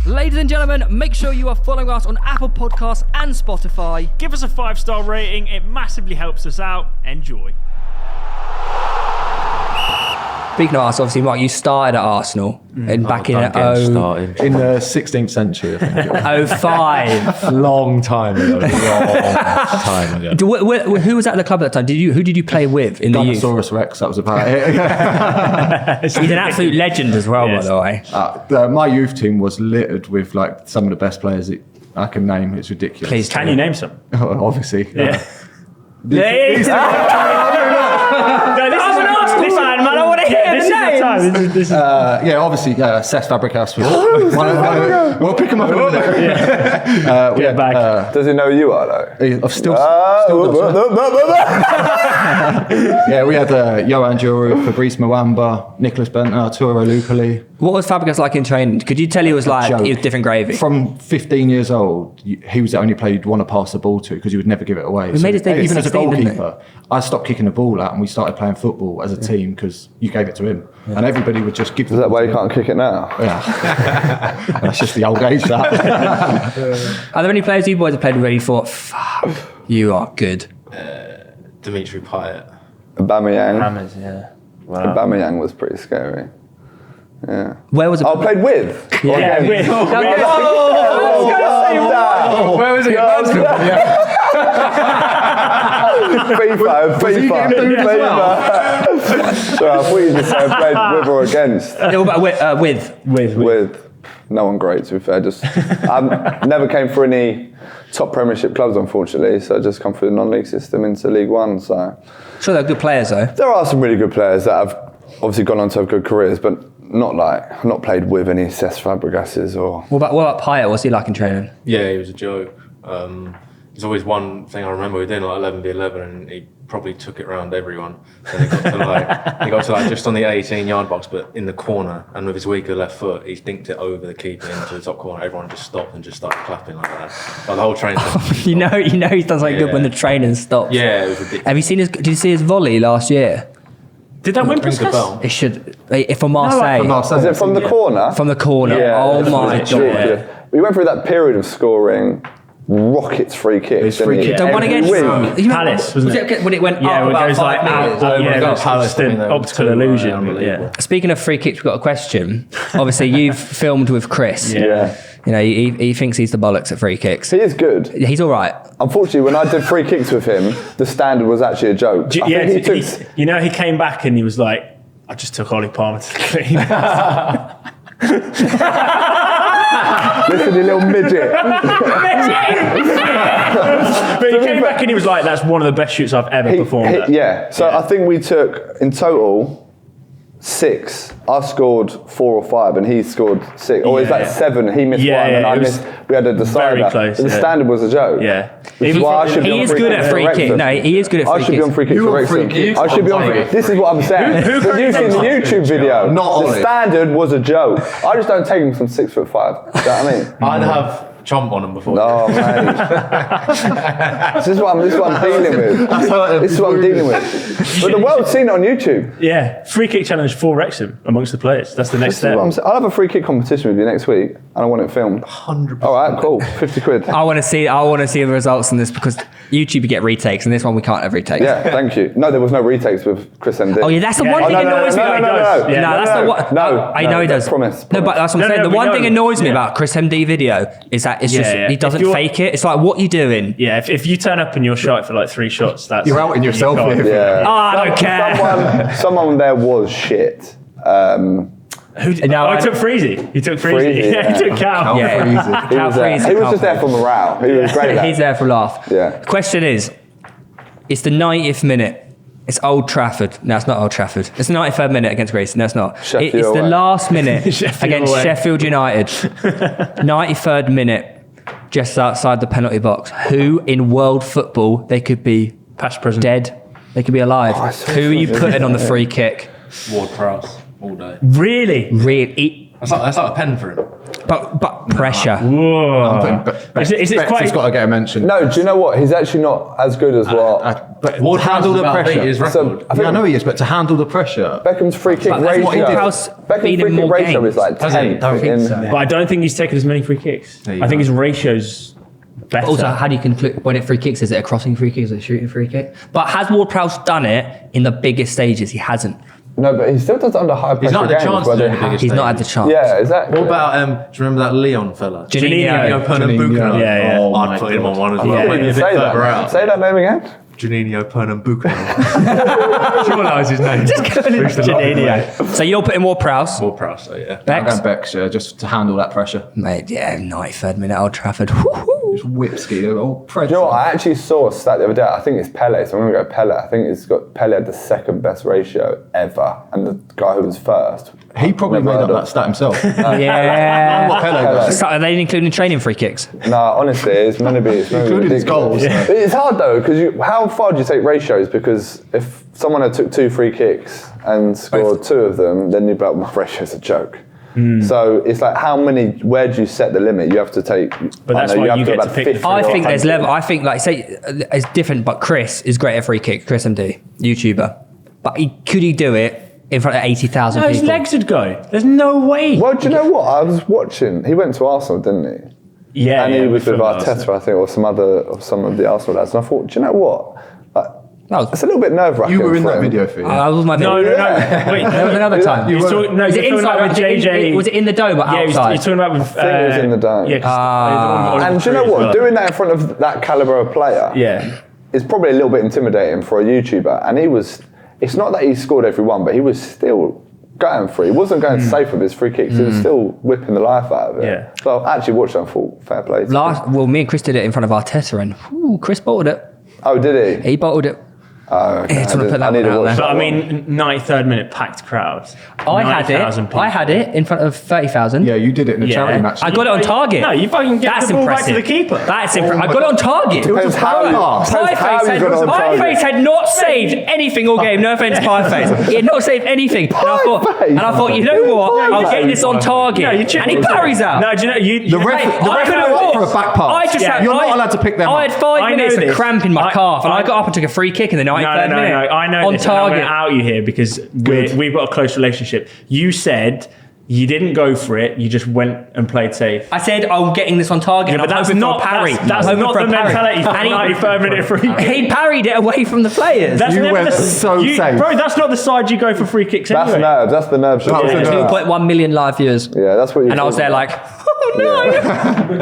Ladies and gentlemen, make sure you are following us on Apple Podcasts and Spotify. Give us a 5-star rating. It massively helps us out. Enjoy. Speaking of Arsenal, obviously, Mark, you started at Arsenal back in in the 16th century, I think. 05. Long time ago. Who was at the club at that time? Who did you play with in the youth? Dinosaurus Rex, that was about it. He's an absolute legend as well, by the way. My youth team was littered with like some of the best players I can name. It's ridiculous. Please, can you name some? Obviously. Yeah. No, this is an Arsenal fan, man. I want to hear the names. This is obviously, Cesc Fabregas was one of them. We'll pick him up in a minute. Get back. Does he know who you are, though? I've still we had Johan Giroud, Fabrice Mwamba, Nicolas Bentner, Arturo Lupoli. What was Fabregas like in training? Could you tell he was like, he was different gravy? From 15 years old, he was the only player you'd want to pass the ball to because he would never give it away. He made his debut even at 16, as a goalkeeper, I stopped kicking the ball out and we started playing football as a team because you gave it to him. Yeah. And everybody would just give Is that why you can't kick it now? Yeah. That's just the old age, that. Are there any players you boys have played with where you thought, fuck, you are good? Dimitri Payet. Aubameyang. Aubameyang was pretty scary. Yeah. Where was it? I played with. Yeah, with. Where was it? FIFA. So I thought you just said played with or against. With. No one great, to be fair. I never came for any top Premiership clubs, unfortunately. So I just come through the non-league system into League One. So sure, they're good players, though. There are some really good players that have obviously gone on to have good careers, but not played with any Cesc Fabregases or. What about Payet? What's he like in training? Yeah, he was a joke. There's always one thing I remember. We were doing like 11v11, and he probably took it round everyone. So he got to like just on the 18-yard box, but in the corner, and with his weaker left foot, he dinked it over the keeper into the top corner. Everyone just stopped and just started clapping like that. Like the whole train. you know he's done something good when the training stops. Yeah, it was ridiculous. Have you seen did you see his volley last year? Did that win Puskas? It should. For Marseille. Is it from the corner? From the corner. Yeah, oh my god. We went through that period of scoring rockets free kicks. The one against Palace, wasn't it? When it went up it about goes 5 meters. Oh my god, Palace, optical illusion. Yeah. Speaking of free kicks, we've got a question. Obviously, you've filmed with Chris. Yeah. You know, he thinks he's the bollocks at free kicks. He is good. He's all right. Unfortunately, when I did free kicks with him, the standard was actually a joke. He came back and he was like, I just took Ollie Palmer to the clean. Listen, you little midget. But he came back and he was like, that's one of the best shoots I've ever performed at. Yeah, so I think we took, in total, 6. I scored 4 or 5 and he scored 6. Or is that 7? He missed 1 and I missed. We had a decider. Very close. The standard was a joke. Yeah. He is good at free kicks. No, he is good at free kicks. I should be on free kicks for Wrexham. I should be on. This is what I'm saying. But you've seen the YouTube video. The standard was a joke. I just don't take him from 6'5". Do you know what I mean? I'd have chomp on him before. No, mate. This is what I'm dealing with. This is what I'm dealing with. But the world's seen it on YouTube. Yeah, free kick challenge for Wrexham amongst the players. That's the next step. I'll have a free kick competition with you next week, and I want it filmed. 100%. All right, cool. 50 quid. I want to see the results in this because YouTube you get retakes, and this one we can't have retakes. Yeah, thank you. No, there was no retakes with Chris MD. Oh yeah, that's the one thing that annoys me. That's the one. No, I know he does. Promise. No, but that's what I'm saying. The one thing that annoys me about Chris MD video is that it's just he doesn't fake it. It's like, what are you doing? Yeah, if you turn up and you're shot for like 3 shots, that's you're outing yourself. Yeah. Oh, I don't care. Someone there was shit. I took Freezy. He took Freezy. Yeah. He took Cal. Yeah, He was just there for morale. He was great. He's there for a laugh. Yeah. The question is, it's the 90th minute. It's Old Trafford. No, it's not Old Trafford. It's the 93rd minute against Greece. No, it's not. It's the last minute against Sheffield United. 93rd minute, just outside the penalty box. Who in world football, they could be past, present, dead. They could be alive. Who are you putting on the free kick? Ward Prowse all day. Really? That's like a pen for him. But Pressure. Whoa. Is it quite? He's got to get a mention. No, do you know what? He's actually not as good as what. But to handle the pressure. So, I know he is, but to handle the pressure. Beckham's free kick But that's what he did. ratio. Beckham's Beat free him kick more ratio games. is like 10. Don't think so. But I don't think he's taken as many free kicks. I think his ratio's better. Also, how do you conclude when it free kicks? Is it a crossing free kick? Is it a shooting free kick? But has Ward-Prowse done it in the biggest stages? He hasn't. No, but he still does it under high pressure He's not had the games chance where to do they the biggest He's not had the stages. chance. Yeah, exactly. What about, do you remember that Leon fella? Janino. Pernambucano. Yeah. Oh I'd put him on one as well. You Maybe didn't a bit say further that. out. Say that name again. Janino Pernambucano. Sure that was his name. Janino. So you're putting Ward-Prowse. More proud, so yeah. I'm Bex? going Bex, just to handle that pressure. Mate, yeah, 93rd minute, Old Trafford. Woo-hoo. Just whipski, oh, pressure. Do you know what? I actually saw a stat the other day. I think it's Pele, so I'm going to go Pele. I think Pele had the second best ratio ever, and the guy who was first. He probably Never made up heard that of. stat himself. Yeah. What Pele does. So are they including training free kicks? No, honestly, it's meant to be. It's meant to be Including his ridiculous. goals. It's hard though, because how far do you take ratios? Because if someone had took 2 free kicks and scored 2 of them, then you'd be like, my ratio's a joke. So it's like, where do you set the limit? You have to take. But that's why you get to pick the I think or there's level. I think, like, say, it's different, but Chris is great at free kick. Chris MD, YouTuber. But could he do it in front of 80,000 No, people? his legs would go. There's no way. Well, do you know what? I was watching. He went to Arsenal, didn't he? Yeah, And he was with from Arteta, Arsenal. I think, or some of the Arsenal lads. And I thought, do you know what? That It's was, a little bit nerve-wracking. You were in for that him. video feed. that was my No. Wait, There was another time. He's Was talking, no, it you're talking inside? about with JJ. Was it in the dome or Yeah, he's outside? talking about with. I think it was in the dome. Yeah, And do you know what? Doing that in front of that caliber of player Yeah. is probably a little bit intimidating for a YouTuber. And he was. It's not that he scored every one, but he was still going for it. He wasn't going safe with his free kicks. He was still whipping the life out of it. Yeah. So I actually watched that and thought, fair play. to him. Well, me and Chris did it in front of Arteta, and Chris bottled it. Oh, did he? He bottled it. Oh, okay. Just wanna put that I need one to out watch there. But that I one. mean, 93rd minute packed crowds. I had 90,000 it. people. I had it in front of 30,000. Yeah, you did it in the charity match. I got it on target. No, you fucking get That's the ball impressive. back to the keeper. That's impressive. I got it on target. Depends how you got it on target. Pieface had not saved anything all game. No offense, Pieface. He had not saved anything. And I thought, you know what? I'll get this on target. No, you And he parries out. No, do you know, The ref for a back pass. You're not allowed to pick them I up. had 5 I know minutes of this. cramp in my calf, and I got up and took a free kick in the 93rd minute. No. I know on this. And I'm target. going to out you here because we've got a close relationship. You said you didn't go for it. You just went and played safe. I said I'm getting this on target. Yeah, and but I'm that's hoping not for a parry. That's I'm hoping not for the a parry. mentality for And 95 minute free kick. he parried it away from the players. That's You never went the, so safe. Bro, that's not the side you go for free kicks That's anyway. nerves. That's the nerves. That was the There's nerves. 2.1 million live viewers. Yeah, that's what you. And I was there like, oh no.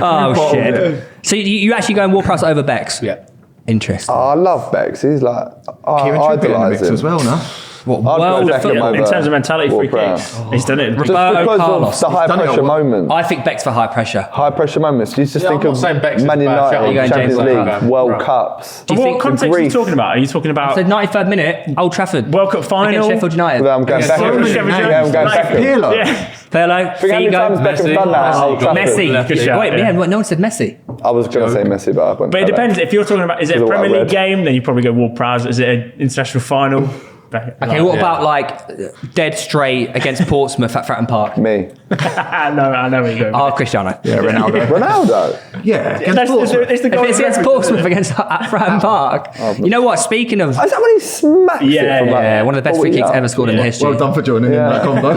Oh shit. So you actually going Ward-Prowse over Bex? Yeah. Interesting. I love Bex. He's like, I Kieran Trippier in the idolise mix him. as well now. What I'd world go of Beckham football? over In terms of mentality, free Ward-Prowse. kicks. He's done it. Just Roberto because Carlos. of the high done it pressure all. moments. I think Bex for high pressure. High pressure moments. You just Yeah, think I'm of not saying Bex is Man a bad shout. United, You're going Champions James League, Ward-Prowse. World Right. Cups. Do you What think context are you Greece- talking about? Are you talking about the 93rd minute, Old Trafford? World Cup final? Against Sheffield United. I'm going so Beckham. many Yeah, I'm names. going Like, Beckham. Pirlo. Yeah. Pirlo, Think how many times Figo, Beckham's done that at Old Trafford? Messi. Good shout, Wait, yeah. no one said Messi. I was going to say Messi, but I went But it Pele. depends. If you're talking about, is it a Because of what I Premier League read. game? Then you probably go Ward-Prowse. Is it an international final? Okay, what about like dead straight against Portsmouth at Fratton Park? Me. I know where you go. Oh, Cristiano. Yeah, Ronaldo. Ronaldo. Yeah, against That's Portsmouth. it's the If goal. it's against Portsmouth against at Fratton Park, you know what? Speaking of, Is that when he smacks Yeah, it from yeah, like one of the best free 40 kicks yards? ever scored in Yeah. history. Well done for joining in Yeah. that combo.